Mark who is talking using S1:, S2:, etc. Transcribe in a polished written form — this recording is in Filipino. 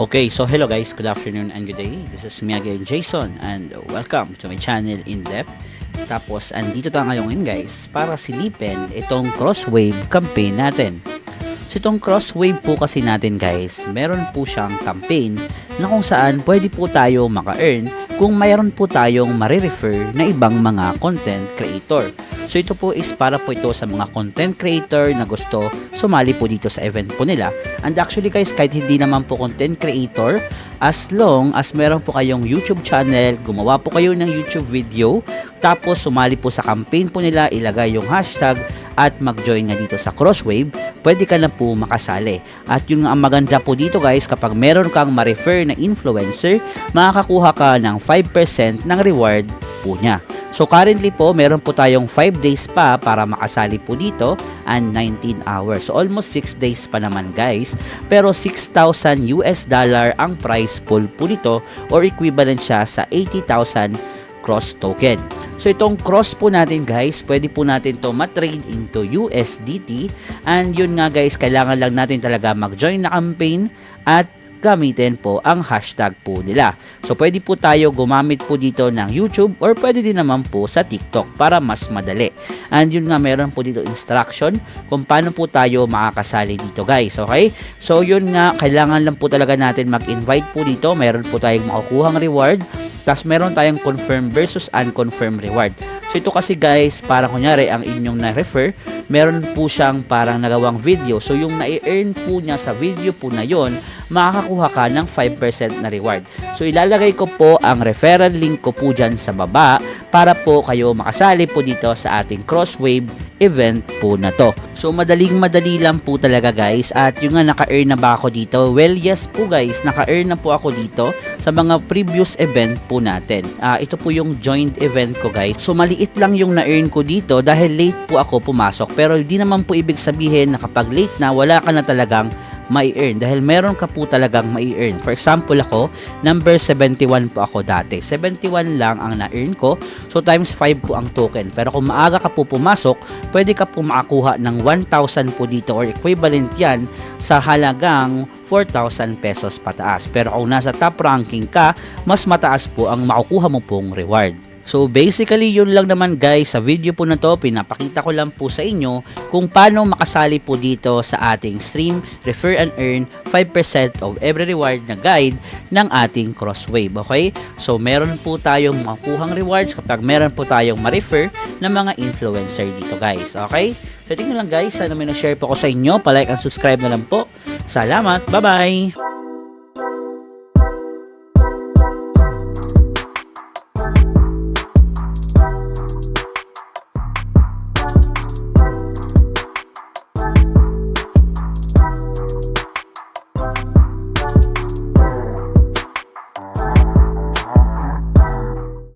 S1: Okay, so hello guys, good afternoon and good day. This is me again, Jason, and welcome to my channel In Depth. Tapos, andito tayo ngayon guys para silipin itong crosswave campaign natin. So itong crosswave po kasi natin guys, meron po siyang campaign na kung saan pwede po tayo maka-earn kung mayroon po tayong marirefer na ibang mga content creator. So ito po is para po ito sa mga content creator na gusto sumali po dito sa event po nila. And actually guys, kahit hindi naman po content creator, as long as meron po kayong YouTube channel, gumawa po kayo ng YouTube video, tapos sumali po sa campaign po nila, ilagay yung hashtag at mag-join nga dito sa Crosswave, pwede ka na po makasali. At yun nga ang maganda po dito guys, kapag meron kang ma-refer na influencer, makakakuha ka ng 5% ng reward po niya. So currently po, meron po tayong 5 days pa para makasali po dito and 19 hours. So almost 6 days pa naman guys. Pero $6,000 ang prize pool po nito or equivalent siya sa 80,000 cross token. So itong cross po natin guys, pwede po natin to ma-trade into USDT. And yun nga guys, kailangan lang natin talaga mag-join na campaign at gamitin po ang hashtag po nila. So pwede po tayo gumamit po dito ng YouTube or pwede din naman po sa TikTok para mas madali. And yun nga, meron po dito instruction kung paano po tayo makakasali dito guys. Okay? So yun nga, kailangan lang po talaga natin mag-invite po dito. Meron po tayong makukuhang reward. Tapos meron tayong confirm versus unconfirmed reward. So ito kasi guys, parang kunyari ang inyong na-refer, meron po siyang parang nagawang video. So yung na-earn po niya sa video po na yon, makakakuha ka ng 5% na reward. So ilalagay ko po ang referral link ko po dyan sa baba para po kayo makasali po dito sa ating Crosswave event po na to. So madaling-madali lang po talaga guys. At yung nga, naka-earn na ba ako dito? Well, yes po guys, naka-earn na po ako dito sa mga previous event po natin. Ito po yung joined event ko guys. So maliit lang yung na-earn ko dito dahil late po ako pumasok. Pero hindi naman po ibig sabihin na kapag late na, wala ka na talagang mai-earn dahil meron ka po talagang mai-earn. For example ako, number 71 po ako dati. 71 lang ang na-earn ko. So times 5 po ang token. Pero kung maaga ka po pumasok, pwede ka po makakuha ng 1,000 po dito or equivalent yan sa halagang 4,000 pesos pataas. Pero kung nasa top ranking ka, mas mataas po ang makukuha mo pong reward. So basically yun lang naman guys, sa video po na to pinapakita ko lang po sa inyo kung paano makasali po dito sa ating stream, refer and earn 5% of every reward na guide ng ating Crosswave. Okay? So meron po tayong makukuhang rewards kapag meron po tayong ma-refer ng mga influencer dito guys. Okay? So tingnan lang guys, sana may na-share po ko sa inyo, palike and subscribe na lang po. Salamat, bye bye!